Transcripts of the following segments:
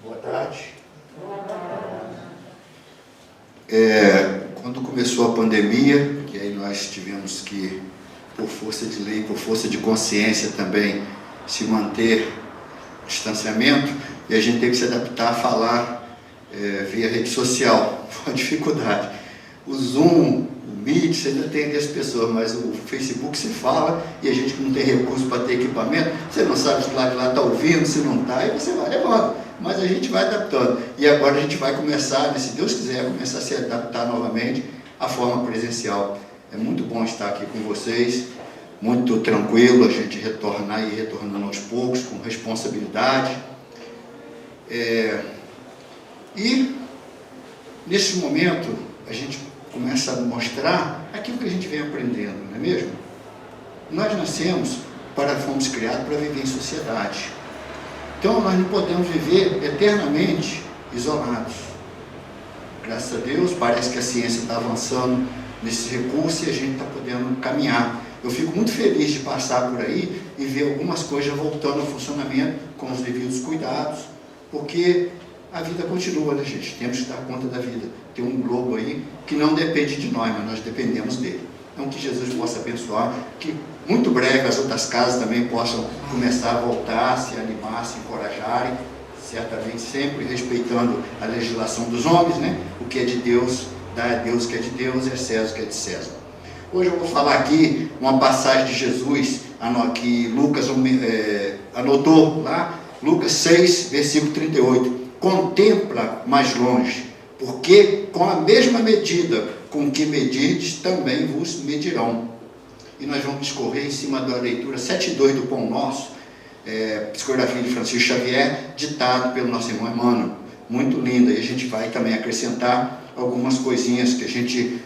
Boa tarde. Quando começou a pandemia, que aí nós tivemos que, por força de lei, por força de consciência também, se manter o distanciamento, e a gente teve que se adaptar a falar via rede social. Foi uma dificuldade. O Zoom, o Meet, você ainda tem ali as pessoas, mas o Facebook se fala e a gente não tem recurso para ter equipamento, você não sabe se o lado de lá está ouvindo, se não está, e você vai levando. Mas a gente vai adaptando. E agora a gente vai começar, se Deus quiser, começar a se adaptar novamente à forma presencial. É muito bom estar aqui com vocês, muito tranquilo, a gente retornar e retornando aos poucos, com responsabilidade. E, nesse momento, a gente começa a mostrar aquilo que a gente vem aprendendo, não é mesmo? Nós fomos criados para viver em sociedade. Então, nós não podemos viver eternamente isolados. Graças a Deus, parece que a ciência está avançando nesses recursos e a gente está podendo caminhar. Eu fico muito feliz de passar por aí e ver algumas coisas voltando ao funcionamento com os devidos cuidados, porque a vida continua, né, gente? Temos que dar conta da vida. Tem um globo aí que não depende de nós, mas nós dependemos dele. Então, que Jesus possa abençoar, que muito breve as outras casas também possam começar a voltar, se animar, se encorajarem, certamente sempre respeitando a legislação dos homens, né? O que é de Deus, dá a Deus o que é de Deus, e a César o que é de César. Hoje eu vou falar aqui uma passagem de Jesus, que Lucas anotou lá, Lucas 6, versículo 38. Contempla mais longe, porque com a mesma medida com que medirdes, também vos medirão. E nós vamos discorrer em cima da leitura 7.2 do Pão Nosso, psicografia de Francisco Xavier, ditado pelo nosso irmão Emmanuel. Muito linda, e a gente vai também acrescentar algumas coisinhas que a gente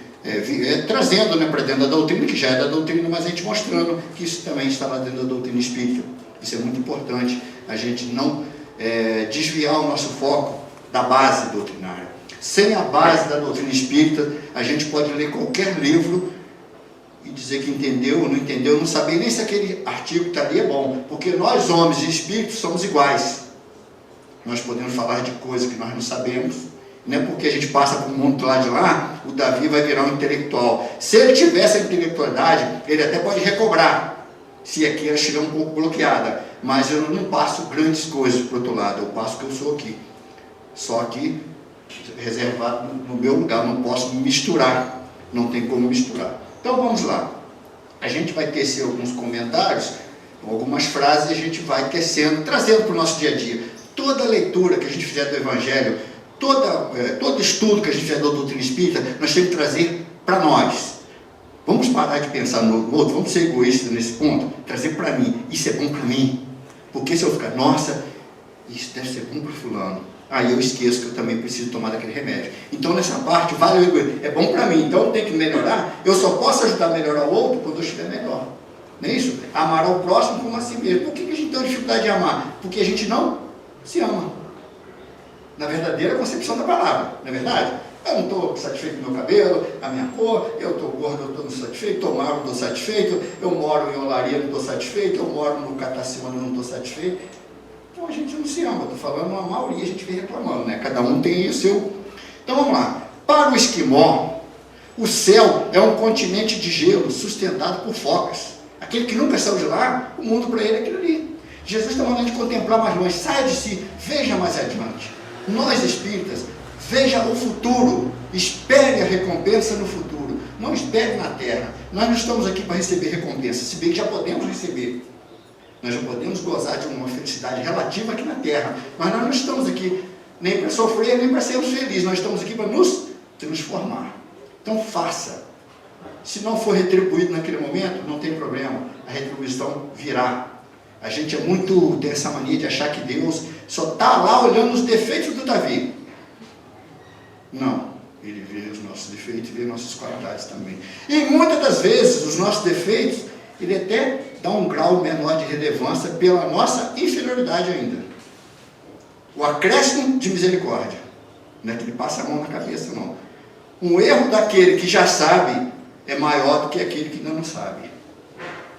trazendo, né, para dentro da doutrina, que já é da doutrina, mas a gente mostrando que isso também está lá dentro da doutrina espírita. Isso é muito importante, a gente não desviar o nosso foco da base doutrinária. Sem a base da doutrina espírita, a gente pode ler qualquer livro e dizer que entendeu ou não entendeu, não saber nem se aquele artigo que está ali é bom, porque nós, homens e espíritos, somos iguais. Nós podemos falar de coisas que nós não sabemos, não é porque a gente passa para o mundo lá de lá, o Davi vai virar um intelectual. Se ele tivesse a intelectualidade, ele até pode recobrar, se aqui ela estiver um pouco bloqueada, mas eu não passo grandes coisas para o outro lado, eu passo o que eu sou aqui. Só aqui, reservado no meu lugar, não posso misturar, não tem como misturar. Então vamos lá, a gente vai tecer alguns comentários, algumas frases, a gente vai tecendo, trazendo para o nosso dia a dia. Toda leitura que a gente fizer do Evangelho, todo estudo que a gente fizer da doutrina espírita, nós temos que trazer para nós. Vamos parar de pensar no outro, vamos ser egoístas nesse ponto, trazer para mim, isso é bom para mim, porque se eu ficar, nossa, isso deve ser bom para fulano, aí eu esqueço que eu também preciso tomar daquele remédio. Então nessa parte, vale o egoísmo, é bom para mim, então eu tenho que melhorar, eu só posso ajudar a melhorar o outro quando eu estiver melhor. Não é isso? Amar ao próximo como a si mesmo. Por que a gente tem dificuldade de amar? Porque a gente não se ama. Na verdadeira concepção da palavra, não é verdade? Eu não estou satisfeito com o meu cabelo, a minha cor, eu estou gordo, eu estou satisfeito, estou magro, não estou satisfeito, eu moro em olaria, não estou satisfeito, eu moro no Cataciona, não estou satisfeito. Então a gente não se ama, estou falando uma maioria, a gente vem reclamando, né? Cada um tem o seu. Então vamos lá. Para o esquimó, o céu é um continente de gelo sustentado por focas. Aquele que nunca saiu de lá, o mundo para ele é aquilo ali. Jesus está mandando de contemplar mais longe, saia de si, veja mais adiante. Nós espíritas, veja o futuro, espere a recompensa no futuro, não espere na terra. Nós não estamos aqui para receber recompensa, se bem que já podemos receber. Nós já podemos gozar de uma felicidade relativa aqui na terra, mas nós não estamos aqui nem para sofrer, nem para sermos felizes, nós estamos aqui para nos transformar. Então faça. Se não for retribuído naquele momento, não tem problema, a retribuição virá. A gente tem essa mania de achar que Deus só está lá olhando os defeitos do Davi. Não, ele vê os nossos defeitos e vê nossas qualidades também. E muitas das vezes, os nossos defeitos, ele até dá um grau menor de relevância pela nossa inferioridade ainda. O acréscimo de misericórdia. Não é que ele passa a mão na cabeça, não. Um erro daquele que já sabe é maior do que aquele que ainda não sabe.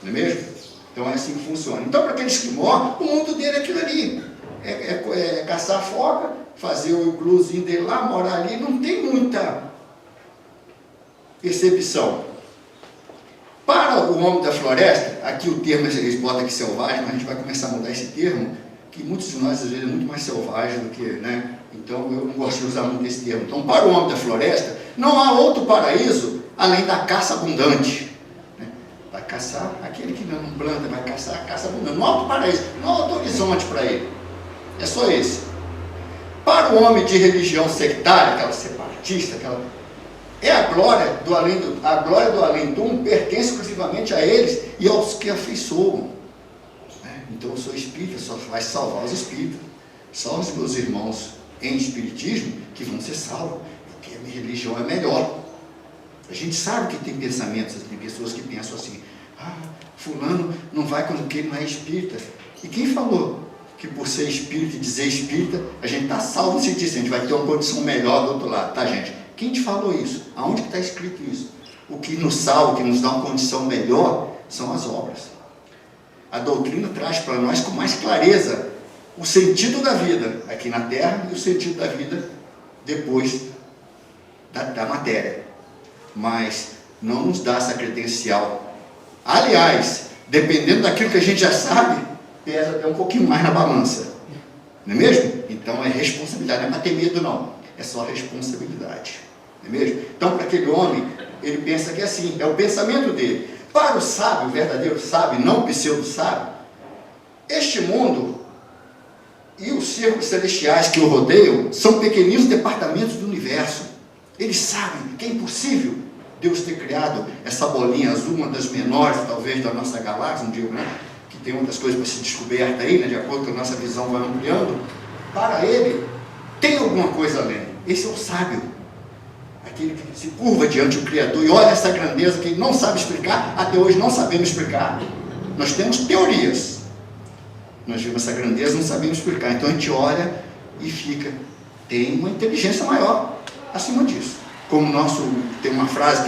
Não é mesmo? Então é assim que funciona. Então, para aqueles que morrem, o mundo dele é aquilo ali. é caçar foca, fazer o igluzinho dele lá, morar ali, não tem muita percepção. Para o homem da floresta, aqui o termo, eles botam aqui selvagem, mas a gente vai começar a mudar esse termo, que muitos de nós, às vezes, é muito mais selvagem do que, né? Então, eu não gosto de usar muito esse termo. Então, para o homem da floresta, não há outro paraíso além da caça abundante. Né? Vai caçar aquele que não planta, vai caçar a caça abundante. Não há outro paraíso, não há outro horizonte para ele. É só esse. Para o homem de religião sectária, aquela separatista, a glória do além-do pertence exclusivamente a eles e aos que afeiçoam. Então eu sou espírita, só vai salvar os espíritas. Só os meus irmãos em espiritismo que vão ser salvos, porque a minha religião é melhor. A gente sabe que tem pensamentos, tem pessoas que pensam assim, fulano não vai porque ele não é espírita. E quem falou que por ser espírita e dizer espírita, a gente está salvo se diz, a gente vai ter uma condição melhor do outro lado, tá, gente? Quem te falou isso? Aonde que está escrito isso? O que nos salva, o que nos dá uma condição melhor, são as obras. A doutrina traz para nós com mais clareza o sentido da vida aqui na Terra e o sentido da vida depois da matéria. Mas não nos dá essa credencial. Aliás, dependendo daquilo que a gente já sabe, pesa até um pouquinho mais na balança. Não é mesmo? Então é responsabilidade, não é para ter medo não, é só responsabilidade. Não é mesmo? Então para aquele homem, ele pensa que é assim, é o pensamento dele. Para o sábio, o verdadeiro sábio, não o pseudo-sábio, este mundo e os círculos celestiais que o rodeiam são pequeninos departamentos do universo. Eles sabem que é impossível Deus ter criado essa bolinha azul, uma das menores talvez da nossa galáxia, não digo, né? Que tem outras coisas para ser descoberta aí, né? De acordo com a nossa visão vai ampliando. Para ele, tem alguma coisa além. Esse é o sábio. Aquele que se curva diante do Criador e olha essa grandeza que ele não sabe explicar, até hoje não sabemos explicar. Nós temos teorias. Nós vemos essa grandeza, não sabemos explicar. Então a gente olha e fica, tem uma inteligência maior acima disso. Como tem uma frase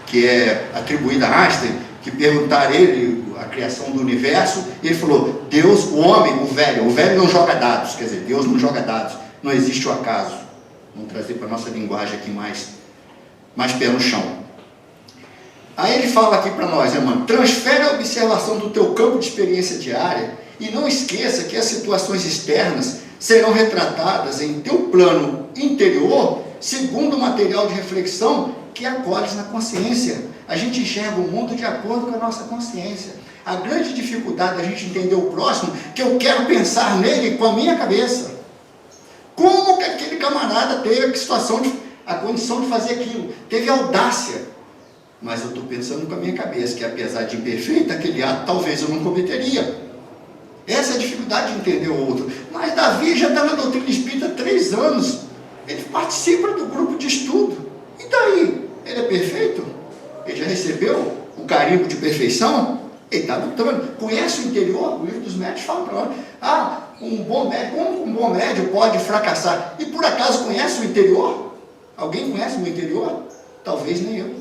que é atribuída a Einstein, que perguntaram a ele a criação do universo, e ele falou, Deus, o homem, o velho não joga dados, quer dizer, Deus não joga dados, não existe o acaso. Vamos trazer para a nossa linguagem aqui mais pé no chão. Aí ele fala aqui para nós, mano, transfere a observação do teu campo de experiência diária e não esqueça que as situações externas serão retratadas em teu plano interior segundo o material de reflexão que acolhes na consciência. A gente enxerga o mundo de acordo com a nossa consciência. A grande dificuldade da gente entender o próximo, que eu quero pensar nele com a minha cabeça. Como que aquele camarada teve a condição de fazer aquilo? Teve audácia. Mas eu estou pensando com a minha cabeça, que apesar de imperfeita, aquele ato talvez eu não cometeria. Essa é a dificuldade de entender o outro. Mas Davi já está na doutrina espírita há 3 anos. Ele participa do grupo de estudo. E daí? Ele é perfeito? Ele já recebeu o carimbo de perfeição? Ele está lutando. Conhece o interior? O livro dos médios fala para nós. Um bom médio, como um bom médio pode fracassar? E por acaso conhece o interior? Alguém conhece o meu interior? Talvez nem eu.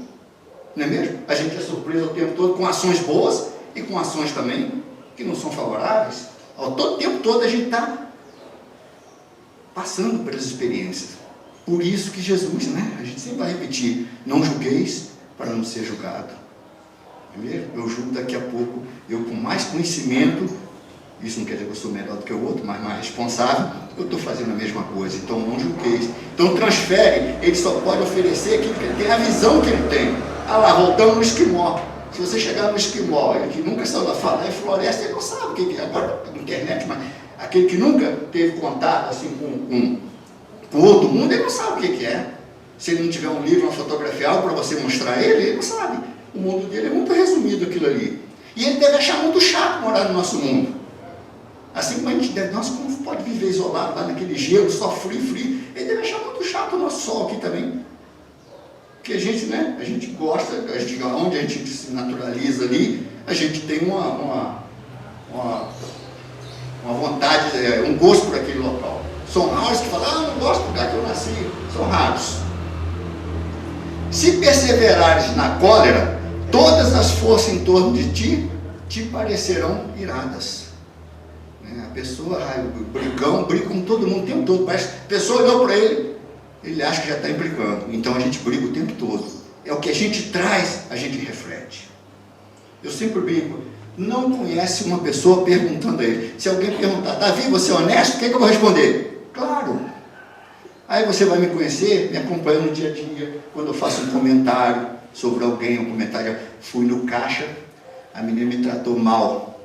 Não é mesmo? A gente é surpreso o tempo todo com ações boas e com ações também que não são favoráveis. Todo o tempo todo a gente está passando pelas experiências. Por isso que Jesus, né? A gente sempre vai repetir, não julgueis para não ser julgado. Não é mesmo? Eu julgo daqui a pouco, eu com mais conhecimento, isso não quer dizer que eu sou melhor do que o outro, mas mais responsável, eu estou fazendo a mesma coisa. Então não julgueis. Então transfere, ele só pode oferecer aquilo que ele tem, a visão que ele tem. Lá, voltando no esquimó. Se você chegar no esquimó, ele que nunca saiu da falar em floresta, ele não sabe o que é. Agora, na internet, mas aquele que nunca teve contato assim, com outro mundo, ele não sabe o que é. Se ele não tiver um livro, uma fotografia, algo para você mostrar ele não sabe. O mundo dele é muito resumido aquilo ali. E ele deve achar muito chato morar no nosso mundo. Assim como a gente deve, nossa, como pode viver isolado lá naquele gelo, só frio. Ele deve achar muito chato o nosso sol aqui também. Porque a gente, né, a gente gosta, onde a gente se naturaliza ali, a gente tem uma vontade, um gosto por aquele local. São raros que falam, não gosto do lugar que eu nasci. São raros. Se perseverares na cólera, todas as forças em torno de ti te parecerão iradas. A pessoa, brigão, briga com todo mundo o tempo todo. Parece que a pessoa olhou para ele, ele acha que já está implicando. Então a gente briga o tempo todo. É o que a gente traz, a gente reflete. Eu sempre brinco, não conhece uma pessoa perguntando a ele. Se alguém perguntar, Davi, você é honesto? O que é que eu vou responder? Claro. Aí você vai me conhecer, me acompanhando no dia a dia, quando eu faço um comentário sobre alguém, um comentário, fui no caixa, a menina me tratou mal,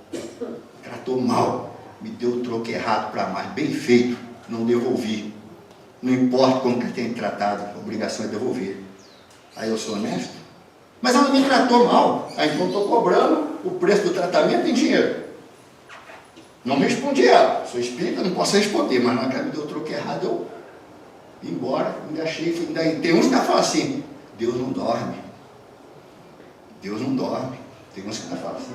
me deu o troco errado para mais, bem feito, não devolvi. Não importa como que tenha tratado, a obrigação é devolver. Aí eu sou honesto? Mas ela me tratou mal, aí então estou cobrando o preço do tratamento em dinheiro. Não respondi ela, sou espírita, não posso responder, mas na hora que ela me deu o troco errado, eu ia embora, ainda achei, tem uns que ainda falam assim, Deus não dorme. Deus não dorme. Tem uns que ainda falam assim.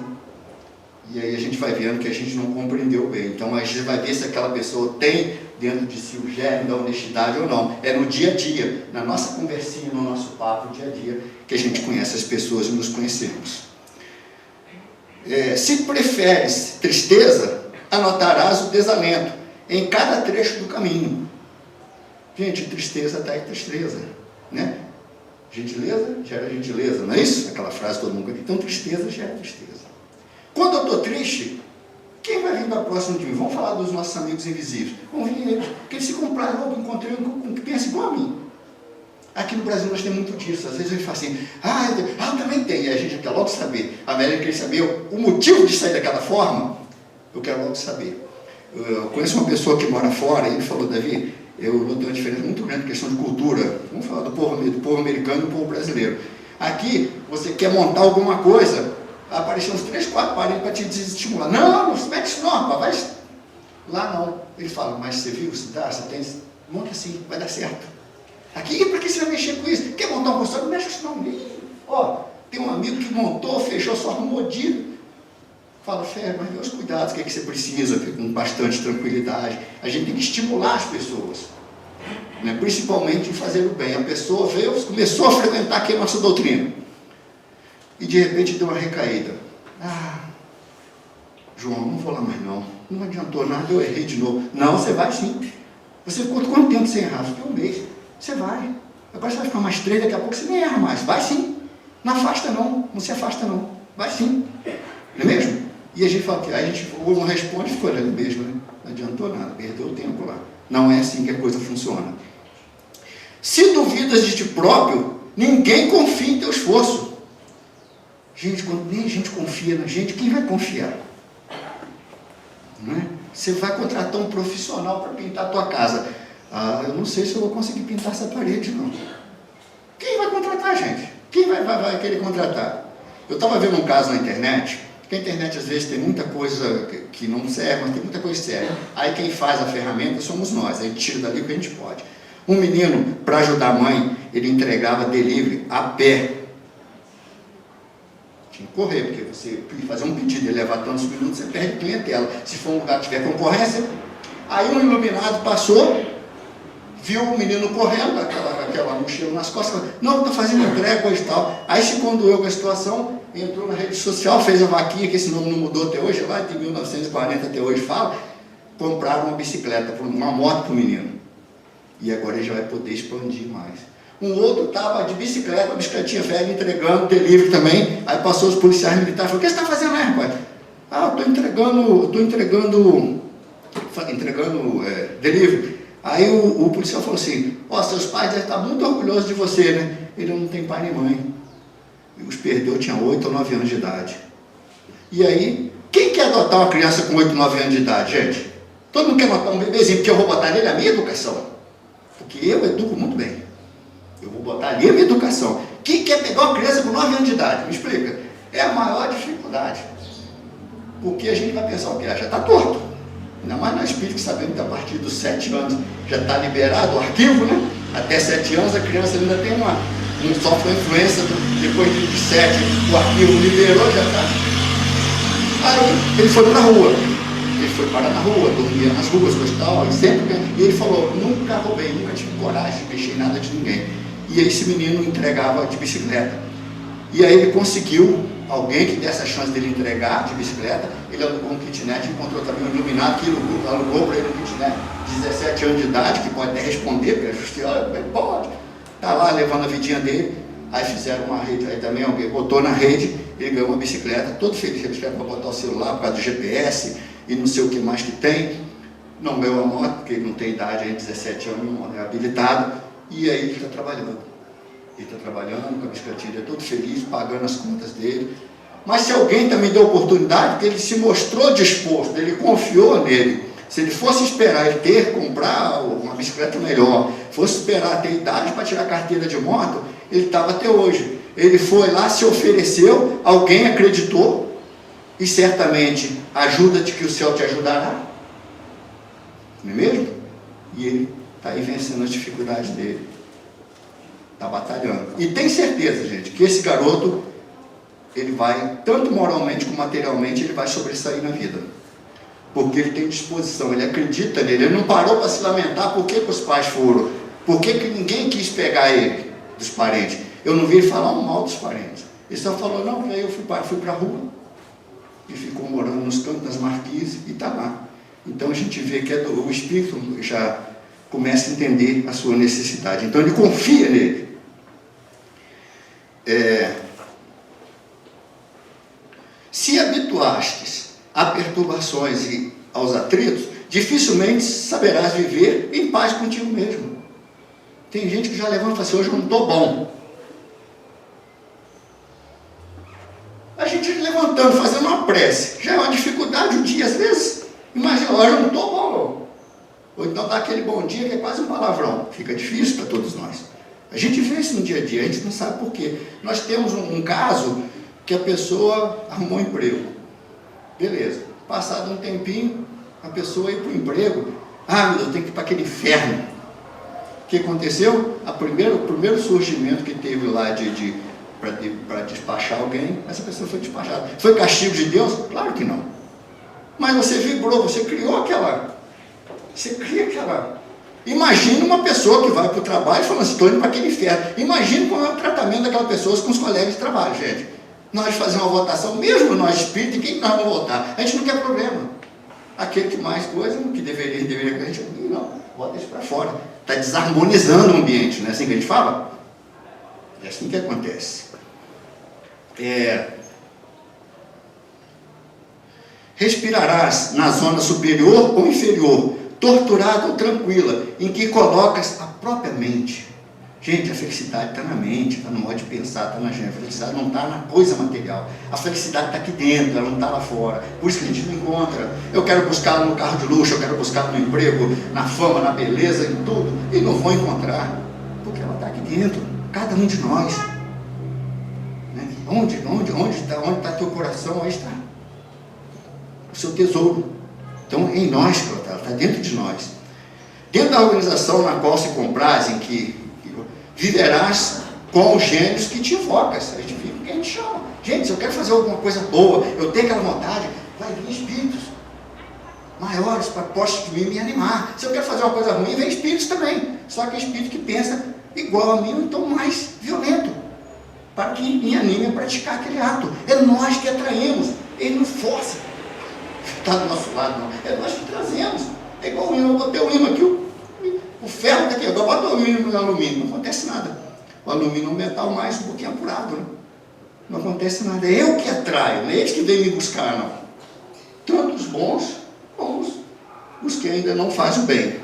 E aí a gente vai vendo que a gente não compreendeu bem. Então a gente vai ver se aquela pessoa tem dentro de si o germe da honestidade ou não. É no dia a dia, na nossa conversinha, no nosso papo, dia a dia, que a gente conhece as pessoas e nos conhecemos. Se preferes tristeza, anotarás o desalento em cada trecho do caminho. Gente, tristeza está em tristeza, né? Gentileza gera gentileza, não é isso? Aquela frase todo mundo conhece. Então tristeza gera tristeza. Quando eu estou triste, quem vai vir para próximo de mim? Vamos falar dos nossos amigos invisíveis. Vão vir eles, porque eles se compraram, eu encontrei um que pensa igual a mim. Aqui no Brasil nós temos muito disso. Às vezes a gente fala assim, eu também tenho. E a gente quer logo saber. A Amélia quer saber o motivo de sair daquela forma. Eu quero logo saber. Eu conheço uma pessoa que mora fora e ele falou, Davi, eu notei uma diferença muito grande em questão de cultura. Vamos falar do povo americano e do povo brasileiro. Aqui, você quer montar alguma coisa, aparecem uns 3, 4 parentes para te desestimular. Não mete isso não, rapaz. Lá não. Ele fala, mas você viu, você tem, monta assim, vai dar certo. Aqui, para que você vai mexer com isso? Quer montar um consultório? Não mexe com isso não. Tem um amigo que montou, fechou, só arrumou dívida. Fala, Fé, mas vê os cuidados, o que é que você precisa, com bastante tranquilidade. A gente tem que estimular as pessoas, né? Principalmente em fazer o bem. A pessoa veio, começou a frequentar aqui a nossa doutrina, e de repente deu uma recaída. João, não vou lá mais não adiantou nada, eu errei de novo. Não, você vai sim. Você ficou quanto tempo sem errar? Fiquei um mês. Você vai. Agora você vai ficar mais 3, daqui a pouco você nem erra mais. Vai sim. Não afasta não se afasta não. Vai sim. Não é mesmo? E a gente fala que aí a gente não responde, ficou olhando mesmo, né? Não adiantou nada, perdeu o tempo lá. Não é assim que a coisa funciona. Se duvidas de ti próprio, ninguém confia em teu esforço. Gente, quando nem a gente confia na gente, quem vai confiar? Não é? Você vai contratar um profissional para pintar a tua casa. Eu não sei se eu vou conseguir pintar essa parede, não. Quem vai contratar, gente? Quem vai querer contratar? Eu estava vendo um caso na internet, que a internet às vezes tem muita coisa que não serve, mas tem muita coisa séria. Aí quem faz a ferramenta somos nós, a gente tira dali o que a gente pode. Um menino, para ajudar a mãe, ele entregava delivery a pé. Tinha que correr, porque você fazer um pedido e levar tantos minutos, você perde clientela. Se for um lugar que tiver concorrência, aí um iluminado passou, viu o menino correndo, aquela mochila nas costas, falou, não, está fazendo entrega, coisa e tal. Aí se condoeu com a situação, entrou na rede social, fez a vaquinha, que esse nome não mudou até hoje, lá de 1940 até hoje fala, compraram uma bicicleta, uma moto para o menino. E agora ele já vai poder expandir mais. Um outro estava de bicicleta, uma bicicletinha velha, entregando delivery também, aí passou os policiais militares, falou, o que você está fazendo aí, rapaz? Eu estou entregando delivery. Aí o policial falou assim, seus pais devem estar muito orgulhosos de você, né? Ele não tem pai nem mãe. Os perdeu, tinha 8 ou 9 anos de idade. E aí, quem quer adotar uma criança com 8, 9 anos de idade, gente? Todo mundo quer adotar um bebezinho, porque eu vou botar nele a minha educação. Porque eu educo muito bem. Eu vou botar ali a minha educação. Quem quer pegar uma criança com 9 anos de idade? Me explica. É a maior dificuldade. Porque a gente vai pensar, já está torto. Ainda mais no espírito, que sabemos que a partir dos 7 anos já está liberado o arquivo, né? Até 7 anos a criança ainda tem não sofre uma influência, depois de 7, o arquivo liberou, já está. Aí ele foi para a rua. Ele foi parar na rua, dormia nas ruas, coisa e tal, e ele falou, nunca roubei, nunca tive coragem de mexer em nada de ninguém. E aí esse menino entregava de bicicleta. E aí ele conseguiu alguém que desse a chance dele entregar de bicicleta. Ele alugou um kitnet, encontrou também um iluminado que alugou para ele um kitnet de 17 anos de idade, que pode até responder, porque a justiça, pode. Está lá levando a vidinha dele. Aí fizeram uma rede, aí também alguém botou na rede, ele ganhou uma bicicleta, todo feliz, ele para botar o celular por causa do GPS e não sei o que mais que tem. Não ganhou a moto, porque ele não tem idade, aí 17 anos, não é habilitado, e aí ele está trabalhando. Ele está trabalhando com a bicicletinha, ele é todo feliz, pagando as contas dele. Mas se alguém também deu oportunidade, porque ele se mostrou disposto, ele confiou nele. Se ele fosse esperar ele comprar uma bicicleta melhor, fosse esperar ter idade para tirar a carteira de moto, ele estava até hoje. Ele foi lá, se ofereceu, alguém acreditou, e certamente ajuda de que o céu te ajudará. Não é mesmo? E ele está aí vencendo as dificuldades dele. Está batalhando. E tem certeza, gente, que esse garoto, ele vai, tanto moralmente como materialmente, ele vai sobressair na vida. Porque ele tem disposição, ele acredita nele. Ele não parou para se lamentar por que os pais foram. Por que ninguém quis pegar ele, dos parentes. Eu não vi ele falar um mal dos parentes. Ele só falou, não, porque aí eu fui para a rua. E ficou morando nos cantos das marquises e está lá. Então a gente vê que o espírito já começa a entender a sua necessidade. Então ele confia nele. Se habituastes a perturbações e aos atritos, dificilmente saberás viver em paz contigo mesmo. Tem gente que já levanta e fala assim, hoje eu não estou bom. A gente levantando, fazendo uma prece, já é uma dificuldade um dia, às vezes. Imagina, hoje eu não estou bom, não. Ou então dá aquele bom dia que é quase um palavrão. Fica difícil para todos nós. A gente vê isso no dia a dia, a gente não sabe por quê. Nós temos um caso que a pessoa arrumou um emprego. Beleza. Passado um tempinho, a pessoa ia para o emprego. Ah, meu Deus, eu tenho que ir para aquele inferno. O que aconteceu? O primeiro surgimento que teve lá para despachar alguém, essa pessoa foi despachada. Foi castigo de Deus? Claro que não. Mas você vibrou, você criou aquela... Você cria aquela... Imagina uma pessoa que vai para o trabalho falando assim, estou indo para aquele inferno. Imagina como é o tratamento daquela pessoa com os colegas de trabalho, gente. Nós fazemos uma votação, mesmo nós espíritos, em quem nós vamos votar? A gente não quer problema. Aquele que mais coisa, que deveria a gente não, bota isso para fora. Está desarmonizando o ambiente, não é assim que a gente fala? É assim que acontece. Respirarás na zona superior ou inferior, torturada ou tranquila, em que colocas a própria mente. Gente, a felicidade está na mente, está no modo de pensar, está na gente. A felicidade não está na coisa material. A felicidade está aqui dentro, ela não está lá fora. Por isso que a gente não encontra. Eu quero buscá-la no carro de luxo, eu quero buscá-la no emprego, na fama, na beleza, em tudo. E não vou encontrar, porque ela está aqui dentro, cada um de nós. Né? Onde está teu coração? Aí está o seu tesouro. Então, em nós, ela está dentro de nós. Dentro da organização na qual se comprazem, que viverás com os gênios que te invocas. A gente vive o que a gente chama. Gente, se eu quero fazer alguma coisa boa, eu tenho aquela vontade, vai vir espíritos maiores para postos de mim me animar. Se eu quero fazer uma coisa ruim, vem espíritos também. Só que é espírito que pensa igual a mim, ou então mais violento, para que me anime a praticar aquele ato. É nós que atraímos, ele não força. Está do nosso lado, não. É nós que trazemos. É igual o imã, eu botei o imã aqui, o ferro está aqui, agora bota o imã no alumínio, não acontece nada. O alumínio é um metal mais um pouquinho apurado, né? Não acontece nada. É eu que atraio, não é eles que vêm me buscar, não. Tanto os bons, como os que ainda não fazem o bem.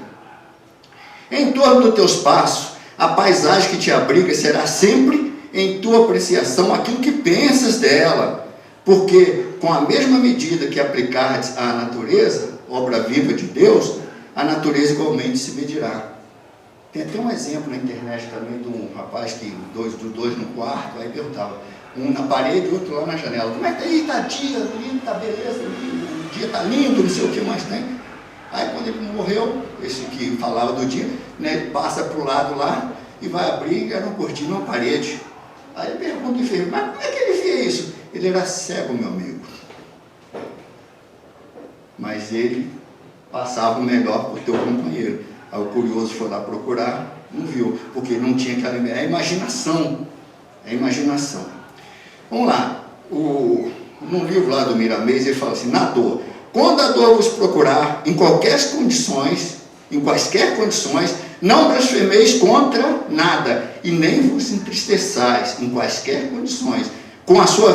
Em torno dos teus passos, a paisagem que te abriga será sempre em tua apreciação aquilo que pensas dela, porque com a mesma medida que aplicares à natureza, obra viva de Deus, a natureza igualmente se medirá. Tem até um exemplo na internet também de um rapaz que dois no quarto, aí perguntava, um na parede e outro lá na janela. Como é que tá aí? Tá dia, lindo, tá beleza, o dia tá lindo, não sei o que mais tem. Aí quando ele morreu, esse que falava do dia, né, ele passa para o lado lá e vai abrir, era uma cortina, uma parede. Aí ele pergunta ao enfermeiro, mas como é que ele via isso? Ele era cego, meu amigo. Mas ele passava o melhor para o teu companheiro. Aí o curioso foi lá procurar, não viu, porque não tinha aquela... É a imaginação. É a imaginação. Vamos lá. Num livro lá do Miramês, ele fala assim, na dor. Quando a dor vos procurar, em quaisquer condições, não blasfemeis contra nada, e nem vos entristeçais em quaisquer condições, com a sua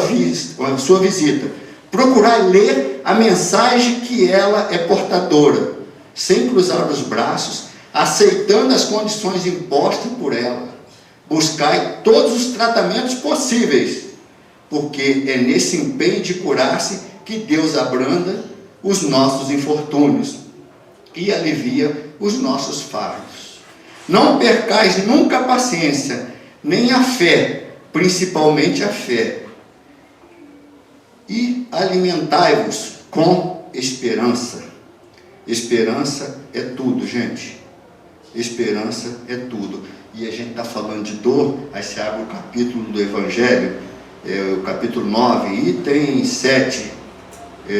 visita. Procurai ler a mensagem que ela é portadora, sem cruzar os braços, aceitando as condições impostas por ela. Buscai todos os tratamentos possíveis, porque é nesse empenho de curar-se que Deus abranda os nossos infortúnios e alivia os nossos fardos. Não percais nunca a paciência, nem a fé, principalmente a fé. E alimentai-vos com esperança. Esperança é tudo, gente. Esperança é tudo. E a gente está falando de dor, aí você abre o capítulo do Evangelho, o capítulo 9, item 7,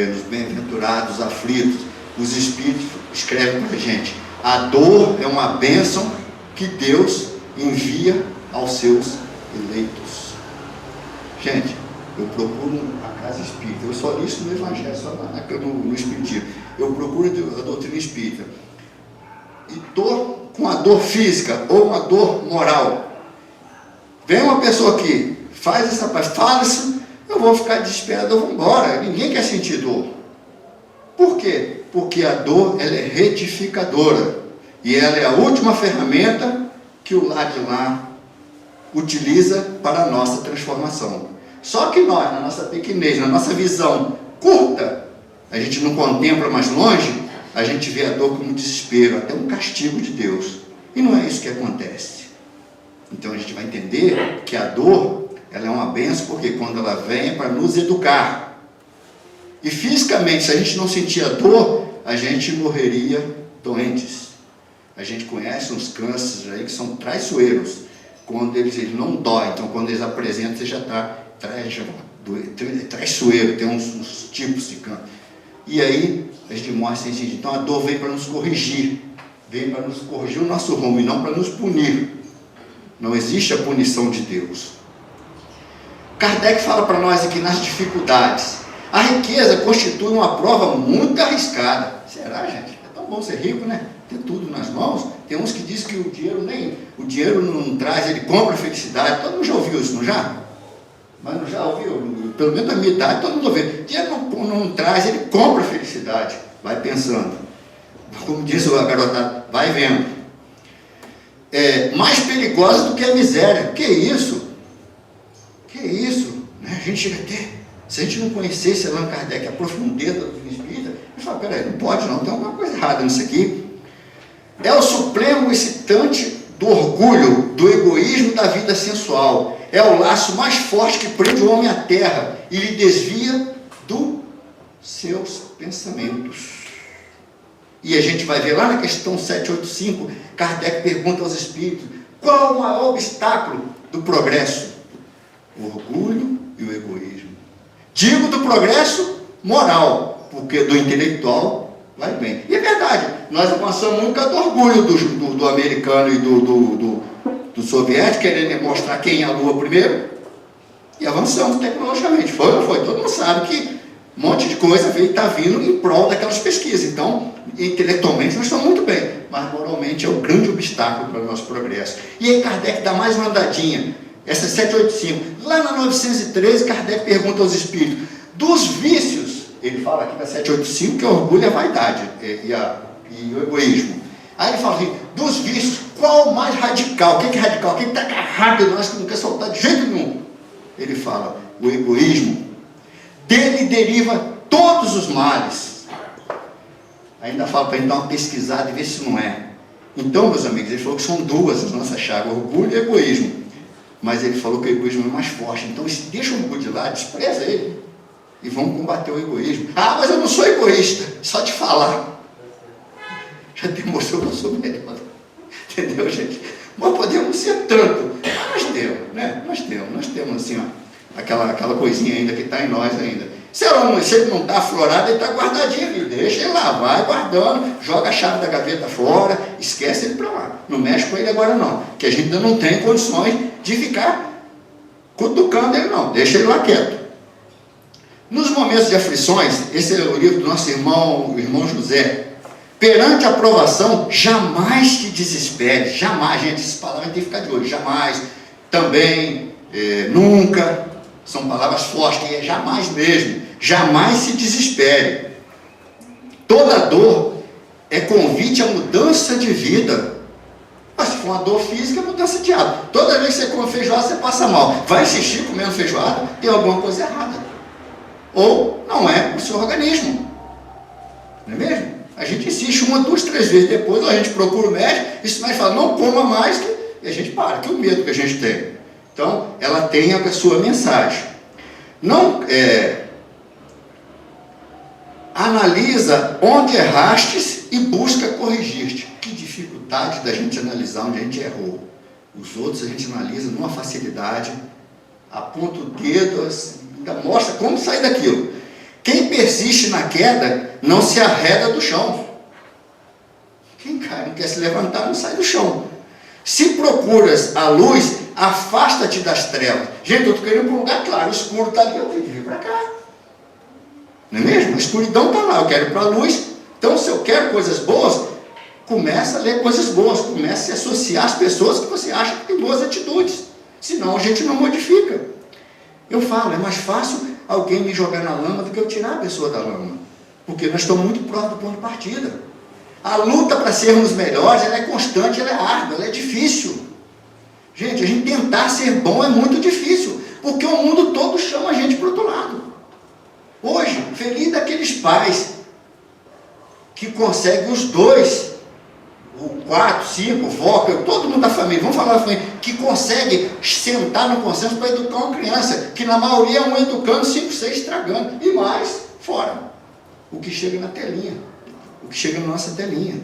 nos bem-aventurados aflitos, os Espíritos escrevem para a gente, a dor é uma bênção que Deus envia aos seus eleitos. Gente, eu procuro a casa espírita, eu só li isso no Evangelho, só no Espiritismo, eu procuro a doutrina espírita, e estou com a dor física ou uma dor moral. Vem uma pessoa aqui, faz essa parte, fala isso, eu vou ficar desesperado, eu vou embora. Ninguém quer sentir dor. Por quê? Porque a dor, ela é retificadora. E ela é a última ferramenta que o lado de lá utiliza para a nossa transformação. Só que nós, na nossa pequenez, na nossa visão curta, a gente não contempla mais longe, a gente vê a dor como um desespero, até um castigo de Deus. E não é isso que acontece. Então a gente vai entender que a dor, ela é uma bênção, porque quando ela vem é para nos educar. E fisicamente, se a gente não sentir a dor, a gente morreria doentes. A gente conhece uns cânceres aí que são traiçoeiros, quando eles não doem. Então quando eles apresentam, você já está traiçoeiro, tem uns tipos de câncer. E aí a gente morre sem sentir. Então a dor vem para nos corrigir, vem para nos corrigir o nosso rumo e não para nos punir. Não existe a punição de Deus. Kardec fala para nós aqui nas dificuldades, a riqueza constitui uma prova muito arriscada. Será, gente? É tão bom ser rico, né? Ter tudo nas mãos. Tem uns que dizem que o dinheiro não traz, ele compra a felicidade. Todo mundo já ouviu isso, não já? Mas não já ouviu? Pelo menos na minha idade, todo mundo ouviu. Dinheiro não traz, ele compra a felicidade. Vai pensando. Como diz a garotada, vai vendo. É mais perigosa do que a miséria. Que isso? Que isso? Né? A gente chega até, se a gente não conhecesse Allan Kardec, a profundeza do doutrina espírita, a gente fala, peraí, não pode não, tem alguma coisa errada nisso aqui. É o supremo excitante do orgulho, do egoísmo da vida sensual. É o laço mais forte que prende o homem à terra e lhe desvia dos seus pensamentos. E a gente vai ver lá na questão 785, Kardec pergunta aos espíritos, qual o maior obstáculo do progresso? O orgulho e o egoísmo. Digo do progresso moral, porque do intelectual vai bem. E é verdade, nós avançamos muito do orgulho do americano e do soviético, querendo mostrar quem é a Lua primeiro, e avançamos tecnologicamente. Foi ou não foi? Todo mundo sabe que um monte de coisa está vindo em prol daquelas pesquisas. Então, intelectualmente nós estamos muito bem, mas moralmente é o grande obstáculo para o nosso progresso. E aí Kardec dá mais uma andadinha. Essa é 785. Lá na 913, Kardec pergunta aos espíritos, dos vícios, ele fala aqui na 785 que o orgulho é a vaidade e o egoísmo. Aí ele fala assim, dos vícios, qual o mais radical? O que é radical? Quem está rápido, nós que não quer soltar de jeito nenhum. Ele fala, o egoísmo, dele deriva todos os males. Ainda fala para ele dar uma pesquisada e ver se não é. Então, meus amigos, ele falou que são duas as nossas chagas, orgulho e egoísmo. Mas ele falou que o egoísmo é mais forte. Então, deixa o orgulho de lado, despreza ele. E vamos combater o egoísmo. Ah, mas eu não sou egoísta. Só te falar. Já demonstrou que eu sou melhor. Entendeu, gente? Nós podemos ser tanto. Mas nós temos, né? Nós temos assim, ó, aquela coisinha ainda que está em nós ainda. Se ele não está aflorado, ele está guardadinho ali. Deixa ele lá, vai guardando, joga a chave da gaveta fora, esquece ele para lá. Não mexe com ele agora não, que a gente ainda não tem condições de ficar cutucando ele não, deixa ele lá quieto. Nos momentos de aflições, esse é o livro do nosso irmão, o irmão José. Perante a provação, jamais te desespere, jamais, gente, essas palavras tem que ficar de olho, jamais, também, nunca, são palavras fortes, que é jamais mesmo, jamais se desespere. Toda dor é convite à mudança de vida. Mas se for uma dor física, é mudança de hábito. Toda vez que você come feijoada, você passa mal. Vai insistir comendo feijoada, tem alguma coisa errada. Ou não é o seu organismo. Não é mesmo? A gente insiste 1, 2, 3 vezes depois, a gente procura o médico, e o médico fala, não coma mais, e a gente para, que é o medo que a gente tem. Então, ela tem a sua mensagem. Não, analisa onde errastes e busca corrigir-te. Que dificuldade da gente analisar onde a gente errou. Os outros a gente analisa numa facilidade, aponta o dedo, assim, ainda mostra como sair daquilo. Quem persiste na queda não se arreda do chão. Quem cai, não quer se levantar, não sai do chão. Se procuras a luz, afasta-te das trevas. Gente, eu estou querendo ir para um lugar claro, o escuro está ali, eu tenho que vir para cá. Não é mesmo? A escuridão está lá, eu quero ir para a luz. Então, se eu quero coisas boas, começa a ler coisas boas, começa a se associar às pessoas que você acha que tem boas atitudes. Senão a gente não modifica. Eu falo, é mais fácil alguém me jogar na lama do que eu tirar a pessoa da lama. Porque nós estamos muito próximos do ponto de partida. A luta para sermos melhores, ela é constante, ela é árdua, ela é difícil. Gente, a gente tentar ser bom é muito difícil, porque o mundo todo chama a gente para o outro lado. Hoje, feliz daqueles pais que conseguem os dois, o 4, 5, voca, todo mundo da família, vamos falar da família, que consegue sentar no consenso para educar uma criança, que na maioria é um educando, 5, 6 estragando, e mais fora. O que chega na telinha, o que chega na nossa telinha.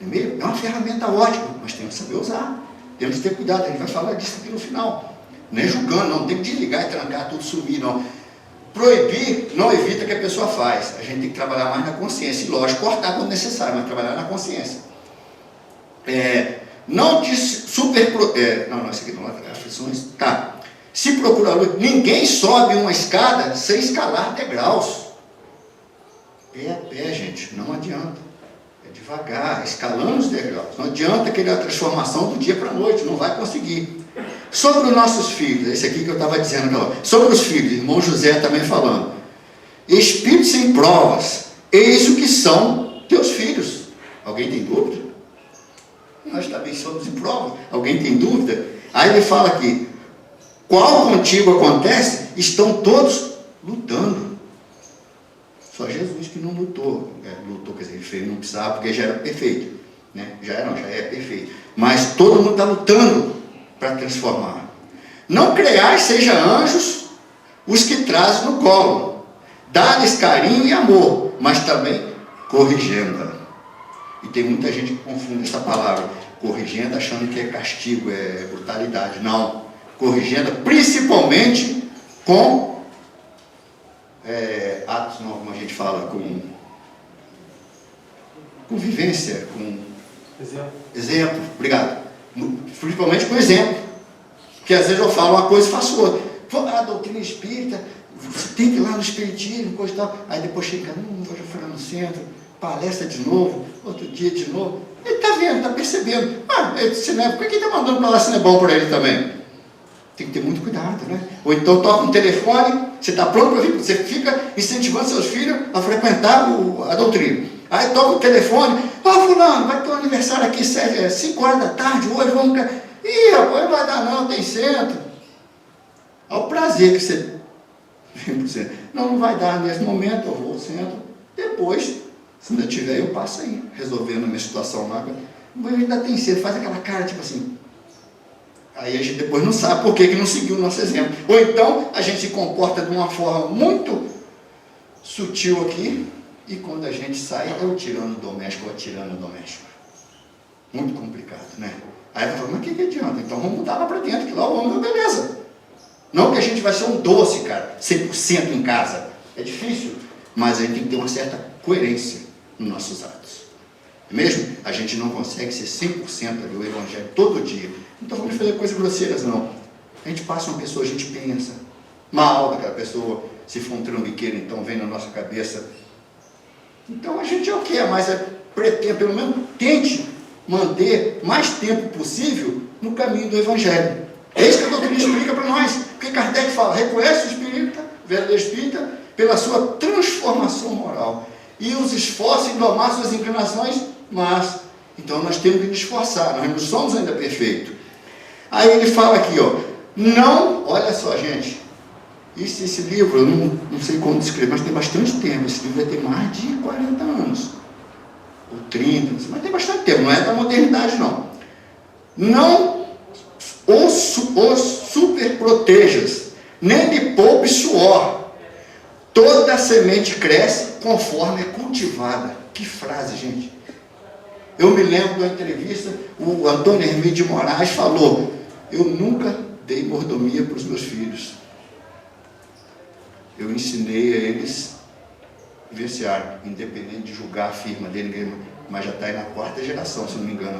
É uma ferramenta ótima, mas temos que saber usar, temos que ter cuidado, a gente vai falar disso aqui no final. Não é julgando, não tem que desligar e trancar tudo, sumir, não. Proibir não evita que a pessoa faz, a gente tem que trabalhar mais na consciência, e lógico, cortar quando necessário, mas trabalhar na consciência. Não te não, isso aqui não é aflições. Tá. Se procurar luz, ninguém sobe uma escada sem escalar degraus. Pé a pé, gente, não adianta. É devagar, escalando os degraus. Não adianta querer a transformação do dia para a noite, não vai conseguir. Sobre os nossos filhos, esse aqui que eu estava dizendo agora. Sobre os filhos, irmão José também falando. Espíritos sem provas, eis o que são teus filhos. Alguém tem dúvida? Nós também somos em prova. Alguém tem dúvida? Aí ele fala aqui, qual contigo acontece, estão todos lutando. Só Jesus que não lutou. Lutou, quer dizer, ele não precisava, porque já era perfeito. Né? Já é perfeito. Mas todo mundo está lutando para transformar. Não creais, seja anjos, os que trazem no colo. Dá-lhes carinho e amor, mas também corrigenda. E tem muita gente que confunde essa palavra, corrigenda, achando que é castigo, é brutalidade. Não. Corrigenda, principalmente com atos, não, como a gente fala, com vivência, com exemplo. Obrigado. Principalmente com exemplo. Porque às vezes eu falo uma coisa e faço outra. A doutrina espírita, você tem que ir lá no espiritismo, coisa e tal. Aí depois chega, vou já falar no centro, palestra de novo, outro dia de novo. Ele está vendo, está percebendo. Por que está mandando para lá se não é bom para ele também? Tem que ter muito cuidado, né? Ou então toca um telefone, você está pronto para vir, você fica incentivando seus filhos a frequentar a doutrina. Aí toca o telefone, fulano, vai ter um aniversário aqui 5 horas da tarde, hoje vamos... Ih, rapaz, não vai dar não, tem centro. Ao prazer que você... Não vai dar nesse momento, eu vou ao centro. Depois, se ainda tiver, eu passo aí, resolvendo a minha situação lá. Mas ainda tem centro, faz aquela cara tipo assim... Aí a gente depois não sabe por que não seguiu o nosso exemplo. Ou então, a gente se comporta de uma forma muito sutil aqui, e quando a gente sai, é o tirano doméstico ou a tirana doméstica. Muito complicado, né? Aí ela fala, mas o que adianta? Então vamos mudar lá para dentro, que lá o homem é beleza. Não que a gente vai ser um doce, cara, 100% em casa. É difícil, mas a gente tem que ter uma certa coerência nos nossos atos. É mesmo? A gente não consegue ser 100% ali o evangelho todo dia. Então vamos fazer coisas grosseiras, não. A gente passa uma pessoa, a gente pensa mal daquela pessoa, se for um trambiqueiro, então vem na nossa cabeça. Então a gente é o que? Mas pretende, pelo menos tente manter mais tempo possível no caminho do Evangelho. É isso que a doutrina explica para nós. Porque Kardec fala, reconhece o espírita, verdadeiro espírita, pela sua transformação moral. E os esforços em domar suas inclinações, mas, então nós temos que nos esforçar, nós não somos ainda perfeitos. Aí ele fala aqui, ó, não, olha só gente, esse livro, eu não sei como descrever, mas tem bastante tempo, esse livro vai ter mais de 40 anos, ou 30, mas tem bastante tempo, não é da modernidade não. Não os superprotejas, nem lhe poupe suor, toda semente cresce conforme é cultivada. Que frase, gente! Eu me lembro da entrevista, o Antônio Hermídio de Moraes falou, eu nunca dei mordomia para os meus filhos. Eu ensinei a eles vivenciar, independente de julgar a firma dele, mas já está aí na 4ª geração, se não me engano,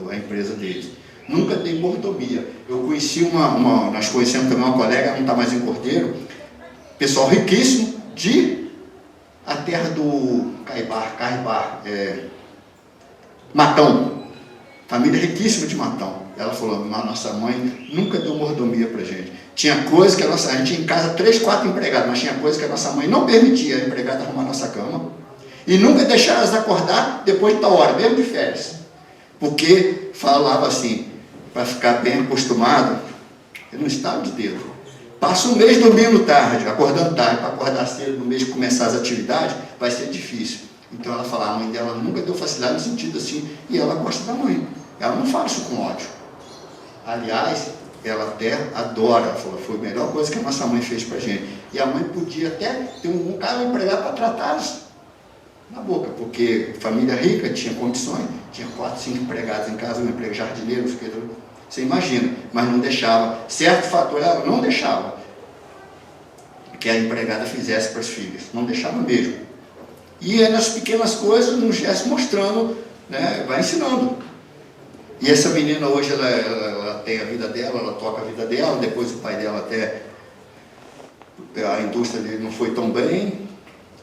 a empresa deles. Nunca dei mordomia. Eu conheci nós conhecemos também uma colega, não está mais em Cordeiro, pessoal riquíssimo, de a terra do Caibar, Matão, família riquíssima de Matão. Ela falou, nossa mãe nunca deu mordomia para a gente. Tinha coisa que a gente tinha em casa 3, 4 empregados, mas tinha coisa que a nossa mãe não permitia a empregada arrumar a nossa cama. E nunca deixar elas acordar depois de tal hora, mesmo de férias. Porque falava assim, para ficar bem acostumado, no estado de Deus. Passa um mês dormindo tarde, acordando tarde, para acordar cedo no mês que começar as atividades, vai ser difícil. Então ela fala, a mãe dela nunca deu facilidade no sentido assim, e ela gosta da mãe. Ela não fala isso com ódio. Aliás, ela até adora, ela falou, foi a melhor coisa que a nossa mãe fez para a gente. E a mãe podia até ter um cara empregado para tratá-los na boca, porque família rica tinha condições, tinha 4, 5 empregados em casa, um emprego jardineiro, você imagina, mas não deixava, certo fator ela não deixava que a empregada fizesse para as filhas, não deixava mesmo. E é nas pequenas coisas, num gesto mostrando, né, vai ensinando. E essa menina hoje, ela tem a vida dela, ela toca a vida dela, depois o pai dela até, a indústria dele não foi tão bem,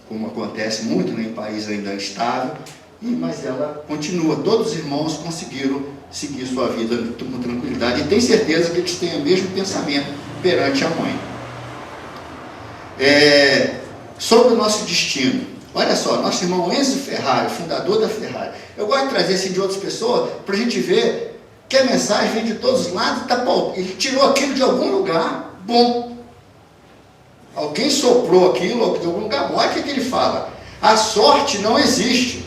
como acontece muito, né, em país ainda instável, mas ela continua, todos os irmãos conseguiram seguir sua vida com tranquilidade, e tem certeza que eles têm o mesmo pensamento perante a mãe. Sobre o nosso destino, olha só, nosso irmão Enzo Ferrari, fundador da Ferrari, eu gosto de trazer assim de outras pessoas, para a gente ver que a mensagem vem de todos os lados, ele tirou aquilo de algum lugar bom. Alguém soprou aquilo de algum lugar bom. Olha o que ele fala. A sorte não existe.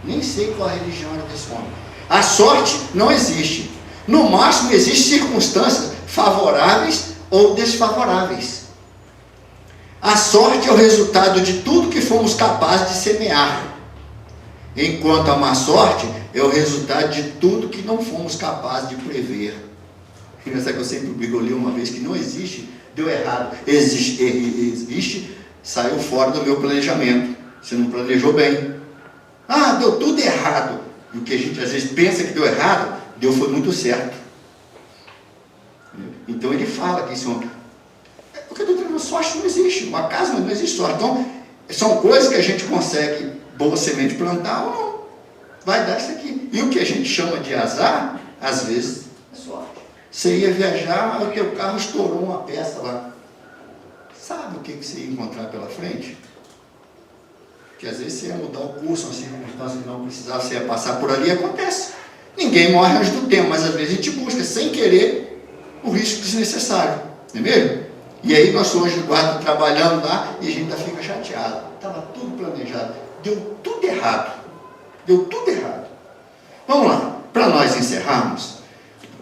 Nem sei qual a religião era desse homem. A sorte não existe. No máximo, existem circunstâncias favoráveis ou desfavoráveis. A sorte é o resultado de tudo que fomos capazes de semear. Enquanto a má sorte é o resultado de tudo que não fomos capazes de prever. Essa que eu sempre brigo, eu li uma vez que não existe, deu errado, existe, saiu fora do meu planejamento. Você não planejou bem. Ah, deu tudo errado. E o que a gente às vezes pensa que deu errado, foi muito certo. Então ele fala que isso, porque a doutrina da sorte não existe, o acaso não existe sorte. Então, são coisas que a gente consegue boa semente plantar ou não. Vai dar isso aqui. E o que a gente chama de azar, às vezes, é sorte. Você ia viajar, o teu carro estourou uma peça lá. Sabe o que você ia encontrar pela frente? Que às vezes você ia mudar o curso, uma circunstância que não precisava, você ia passar por ali, acontece. Ninguém morre antes do tempo, mas às vezes a gente busca, sem querer, o risco desnecessário. Não é mesmo? E aí nós hoje guarda trabalhando lá e a gente ainda fica chateado. Estava tudo planejado. Deu tudo errado. Deu tudo errado. Vamos lá. Para nós encerrarmos,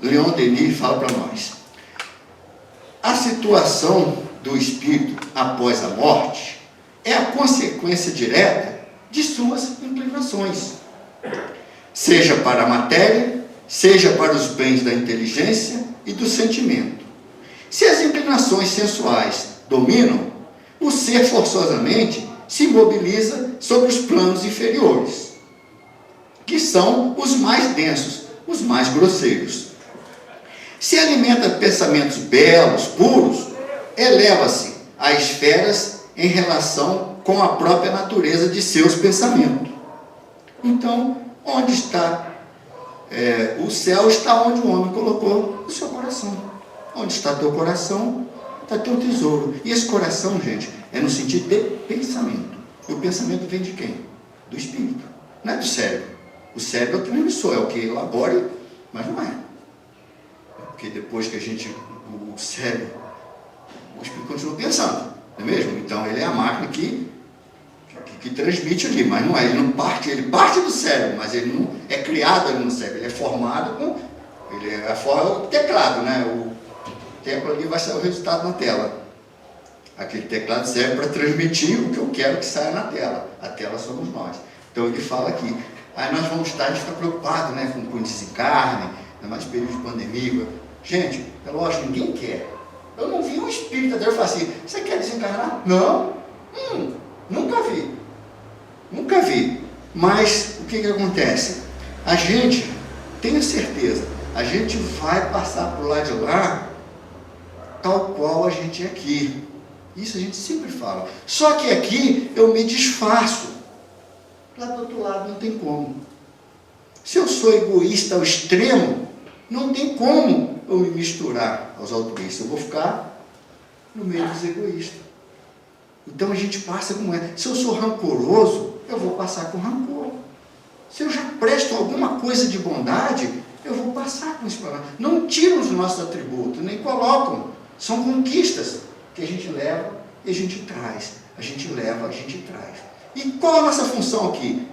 Leon Denis fala para nós. A situação do espírito após a morte é a consequência direta de suas inclinações. Seja para a matéria, seja para os bens da inteligência e do sentimento. Se as inclinações sensuais dominam, o ser forçosamente se mobiliza sobre os planos inferiores, que são os mais densos, os mais grosseiros. Se alimenta pensamentos belos, puros, eleva-se a esferas em relação com a própria natureza de seus pensamentos. Então, onde está o céu, está onde o homem colocou o seu coração. Onde está teu coração, está teu tesouro. E esse coração, gente, é no sentido de pensamento. E o pensamento vem de quem? Do espírito, não é do cérebro. O cérebro é o transmissor, é o que elabora, mas não é. Porque depois que o cérebro, o espírito continua pensando, não é mesmo? Então ele é a máquina que transmite ali, mas não é, ele parte do cérebro, mas ele não é criado ali no cérebro, ele é formado o teclado, né? O teclado ali vai sair o resultado na tela. Aquele teclado serve para transmitir o que eu quero que saia na tela. A tela somos nós. Então ele fala aqui, aí nós vamos estar, a gente fica preocupado, né, com o desencarne, ainda mais período de pandemia. Gente, é lógico, ninguém quer. Eu não vi um espírita dele falar assim, você quer desencarnar? Não. Nunca vi. Nunca vi. Mas o que acontece? A gente, tenha certeza, a gente vai passar por lá de lá, tal qual a gente é aqui. Isso a gente sempre fala. Só que aqui eu me disfarço. Lá do outro lado não tem como. Se eu sou egoísta ao extremo, não tem como eu me misturar aos altruístas. Eu vou ficar no meio dos egoístas. Então a gente passa como é. Se eu sou rancoroso, eu vou passar com rancor. Se eu já presto alguma coisa de bondade, eu vou passar com isso para lá. Não tiram os nossos atributos, nem colocam. São conquistas que a gente leva e a gente traz. A gente leva, a gente traz. E qual a nossa função aqui?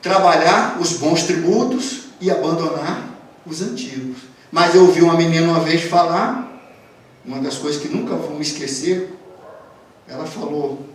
Trabalhar os bons tributos e abandonar os antigos. Mas eu ouvi uma menina uma vez falar, uma das coisas que nunca vou me esquecer, ela falou,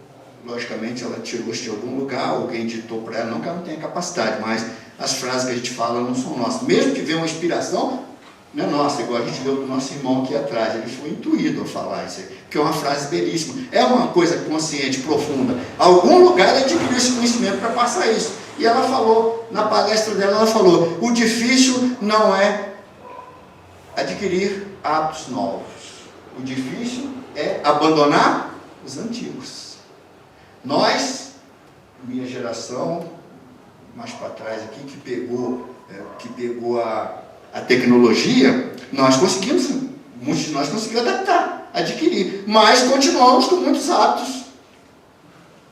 logicamente ela tirou isso de algum lugar, alguém ditou para ela, não que ela não tenha capacidade, mas as frases que a gente fala não são nossas. Mesmo que venha uma inspiração, não é nossa, igual a gente deu do nosso irmão aqui atrás, ele foi intuído a falar isso aí, que é uma frase belíssima, é uma coisa consciente, profunda. Algum lugar ela adquiriu esse conhecimento para passar isso. E ela falou, na palestra dela, ela falou, o difícil não é adquirir hábitos novos, o difícil é abandonar os antigos. Nós, minha geração, mais para trás aqui, que pegou a tecnologia, nós conseguimos, muitos de nós conseguimos adaptar, adquirir, mas continuamos com muitos hábitos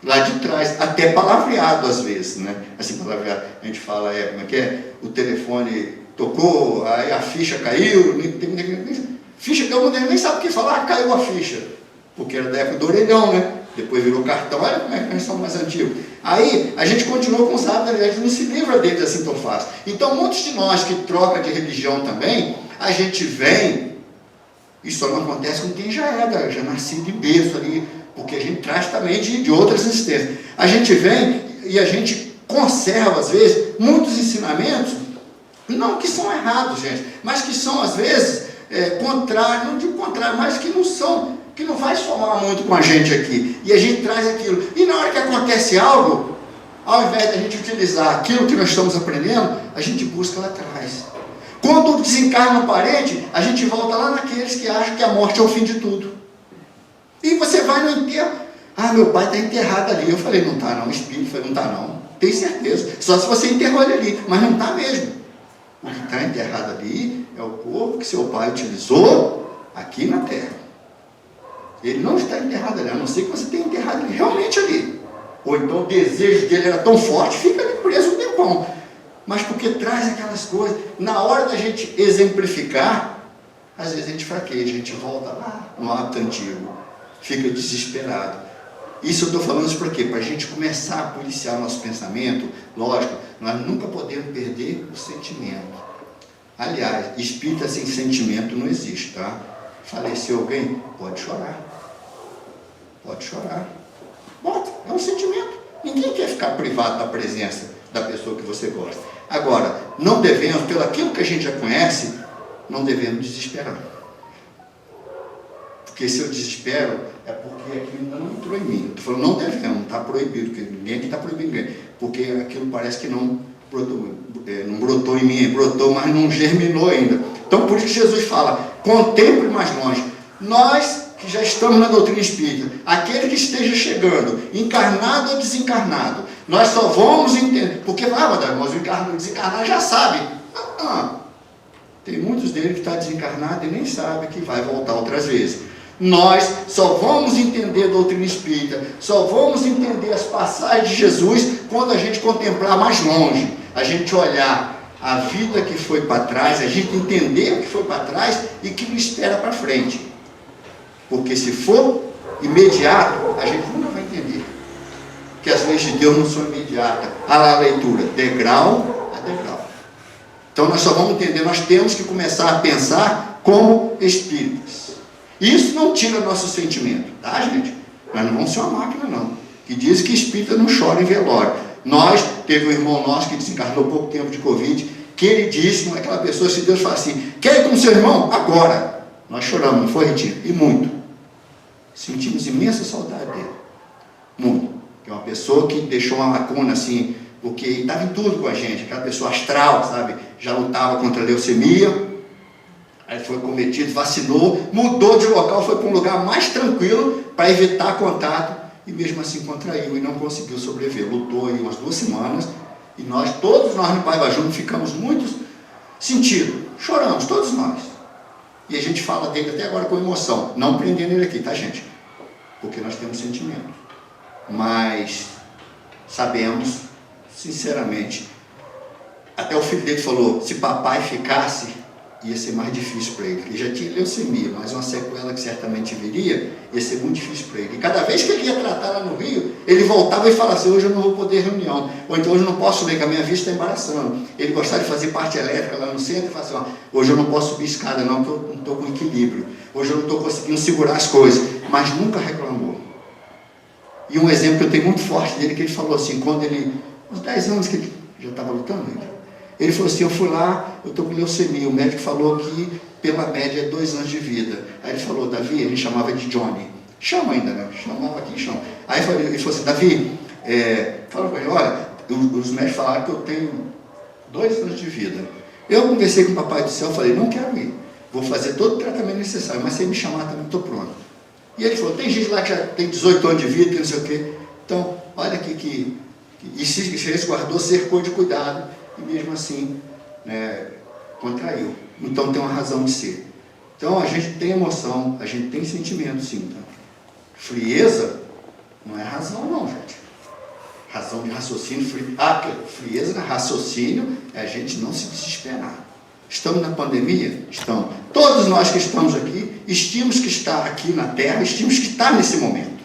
lá de trás, até palavreado às vezes, né? Assim, palavreado, a gente fala, como é que é? O telefone tocou, aí a ficha caiu, ficha caiu, nem sabe o que falar, caiu a ficha, porque era da época do orelhão, né? Depois virou cartão, olha como é que nós somos mais antigos. Aí, a gente continua com os hábitos, a gente não se livra deles assim tão fácil. Então, muitos de nós que trocam de religião também, a gente vem, isso só não acontece com quem já nascido em berço ali, porque a gente traz também de outras existências. A gente vem e a gente conserva, às vezes, muitos ensinamentos, não que são errados, gente, mas que são, às vezes, contrários, não digo contrário, mas que não são, que não vai somar muito com a gente aqui. E a gente traz aquilo. E na hora que acontece algo, ao invés de a gente utilizar aquilo que nós estamos aprendendo, a gente busca lá atrás. Quando desencarna um parente, a gente volta lá naqueles que acham que a morte é o fim de tudo. E você vai no enterro, meu pai está enterrado ali. Eu falei, não está não, o espírito falei, não está não. Tem certeza, só se você enterrou ele ali, mas não está mesmo. O que está enterrado ali é o corpo que seu pai utilizou aqui na terra. Ele não está enterrado ali, a não ser que você tenha enterrado ele realmente ali. Ou então o desejo dele era tão forte, fica ali preso um tempão. Mas porque traz aquelas coisas, na hora da gente exemplificar, às vezes a gente fraqueja, a gente volta lá no hábito antigo, fica desesperado. Isso eu estou falando isso para quê? Para a gente começar a policiar nosso pensamento. Lógico, nós nunca podemos perder o sentimento. Aliás, espírita sem sentimento não existe, tá? Faleceu alguém? Pode chorar. Pode chorar. Bota, é um sentimento. Ninguém quer ficar privado da presença da pessoa que você gosta. Agora, não devemos, pelo aquilo que a gente já conhece, não devemos desesperar. Porque se eu desespero, é porque aquilo ainda não entrou em mim. Estou falando, não devemos, não está proibido, porque ninguém aqui está proibindo ninguém. Porque aquilo parece que não brotou em mim, brotou, mas não germinou ainda. Então, por isso que Jesus fala, contemple mais longe. Nós que já estamos na doutrina espírita, aquele que esteja chegando, encarnado ou desencarnado, nós só vamos entender, porque mas o desencarnado já sabe. Tem muitos deles que estão desencarnados e nem sabem que vai voltar outras vezes. Nós só vamos entender a doutrina espírita, só vamos entender as passagens de Jesus quando a gente contemplar mais longe, a gente olhar a vida que foi para trás, a gente entender o que foi para trás e que nos espera para frente. Porque se for imediato, a gente nunca vai entender. Que as leis de Deus não são imediatas. Olha lá a leitura, degrau a degrau. Então nós só vamos entender, nós temos que começar a pensar como espíritas. Isso não tira nosso sentimento, tá, gente? Nós não vamos ser uma máquina, não. Que diz que espírita não chora em velório. Teve um irmão nosso que desencarnou há pouco tempo de Covid, que ele disse, não é aquela pessoa, se Deus fala assim, quer ir com seu irmão? Agora. Nós choramos, não foi, Ritinho? E muito. Sentimos imensa saudade dele. Muito. Que é uma pessoa que deixou uma lacuna assim, porque estava em tudo com a gente, aquela pessoa astral, sabe? Já lutava contra a leucemia, aí foi cometido, vacinou, mudou de local, foi para um lugar mais tranquilo para evitar contato, e mesmo assim contraiu e não conseguiu sobreviver. Lutou aí umas 2 semanas, e todos nós no Paiva Júnior ficamos muito sentidos, choramos, todos nós. E a gente fala dele até agora com emoção, não prendendo ele aqui, tá, gente? Porque nós temos sentimento. Mas sabemos, sinceramente, até o filho dele falou, se papai ficasse, ia ser mais difícil para ele. Ele já tinha leucemia, mas uma sequela que certamente viria, ia ser muito difícil para ele. E cada vez que ele ia tratar lá no Rio, ele voltava e falava assim, hoje eu não vou poder reunião, ou então hoje eu não posso ler, que a minha vista está embaraçando. Ele gostava de fazer parte elétrica lá no centro e falava assim, hoje eu não posso subir escada não, porque eu não estou com equilíbrio. Hoje eu não estou conseguindo segurar as coisas, mas nunca reclamou. E um exemplo que eu tenho muito forte dele, que ele falou assim, quando ele, uns 10 anos que ele já estava lutando, ele falou assim, eu fui lá, eu estou com leucemia, o médico falou que pela média é 2 anos de vida. Aí ele falou, Davi, a gente chamava de Johnny, chama ainda, né? Chamava aqui, chama. Aí ele falou assim, Davi, fala para ele, olha, os médicos falaram que eu tenho 2 anos de vida. Eu conversei com o Papai do Céu, falei, não quero ir, vou fazer todo o tratamento necessário, mas se ele me chamar também estou pronto. E ele falou, tem gente lá que já tem 18 anos de vida, que não sei o quê. Então, olha aqui e se resguardou, cercou de cuidado, e mesmo assim, né, contraiu. Então tem uma razão de ser. Então a gente tem emoção, a gente tem sentimento, sim. Tá? Frieza não é razão não, gente. Razão de raciocínio, frieza não é raciocínio, é a gente não se desesperar. Estamos na pandemia? Estamos. Todos nós que estamos aqui, estimamos que está aqui na Terra, estimamos que está nesse momento.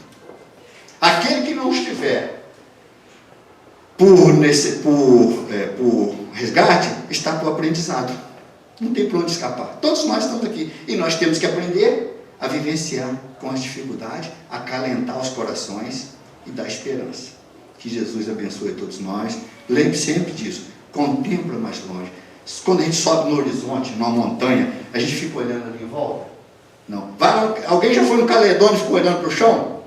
Aquele que não estiver por resgate, está por aprendizado. Não tem para onde escapar. Todos nós estamos aqui. E nós temos que aprender a vivenciar com as dificuldades, acalentar os corações e dar esperança. Que Jesus abençoe todos nós. Lembre sempre disso. Contempla mais longe. Quando a gente sobe no horizonte, numa montanha, a gente fica olhando ali em volta? Não. Alguém já foi no Caledônio e ficou olhando para o chão?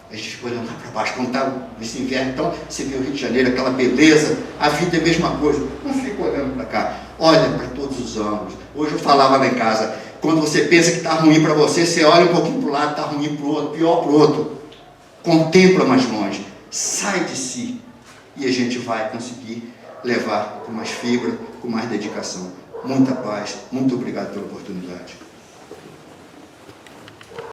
A gente fica olhando lá para baixo, quando está nesse inverno, então você vê o Rio de Janeiro, aquela beleza, a vida é a mesma coisa. Não fica olhando para cá, olha para todos os ângulos. Hoje eu falava lá em casa, quando você pensa que está ruim para você, você olha um pouquinho para o lado, está ruim para o outro, pior para o outro. Contempla mais longe, sai de si, e a gente vai conseguir levar com mais fibra, com mais dedicação. Muita paz, muito obrigado pela oportunidade.